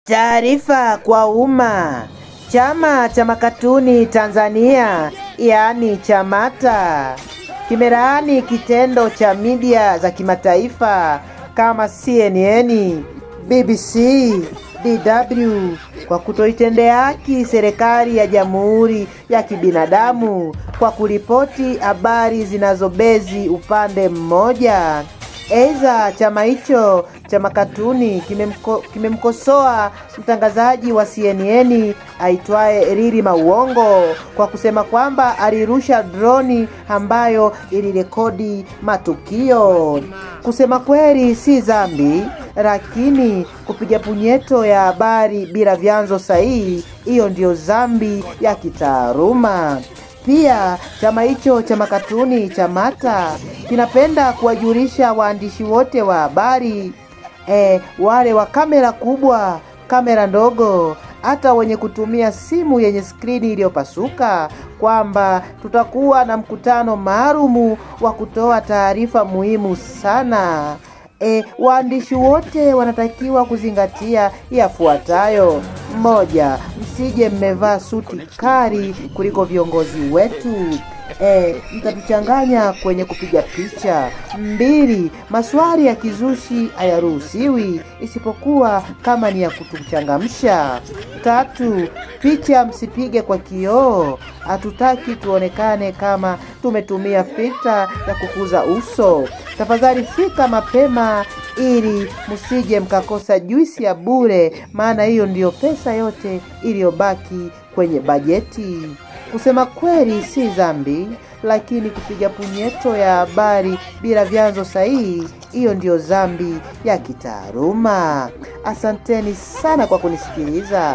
Taarifa kwa umma. Chama cha makatuni Tanzania, yaani CHAMATA, kimelaani kitendo cha media za kimataifa kama CNN, BBC, DW kwa kutoitendea haki serikali ya Jamhuri ya Kibinadamu kwa kuripoti habari zinazobezi upande mmoja. Aidha, chama hicho cha makatuni kimemkosoa mtangazaji wa CNN aitwaye Riri Mauongo kwa kusema kwamba alirusha droni ambayo ilirekodi matukio. Kusema kweli si dhambi, lakini kupiga punyeto ya habari bila vyanzo sahihi, hiyo ndio dhambi ya kitaaluma. Pia chama hicho cha makatuni CHAMATA kinapenda kuwajulisha waandishi wote wa habari, wale wa kamera kubwa, kamera ndogo, hata wenye kutumia simu yenye skrini iliyopasuka, kwamba tutakuwa na mkutano maalum wa kutoa taarifa muhimu sana. Waandishi wote wanatakiwa kuzingatia yafuatayo: 1. Msije mmevaa suti kali kuliko viongozi wetu. Mtatuchanganya kwenye kupiga picha. 2. Maswali ya kizushi hayaruhusiwi isipokuwa kama ni ya kutuchangamsha. 3. Picha msipige kwa kioo. Hatutaki tuonekane kama tumetumia filter ya kukuza uso. Tafadhali fika mapema ili msije mkakosa juisi ya bure, maana hiyo ndiyo pesa yote iliyobaki kwenye bajeti. Kusema kweli si dhambi, lakini kupiga punyeto ya habari bila vyanzo sahihi, hiyo ndiyo dhambi ya kitaaluma. Asanteni sana kwa kunisikiliza.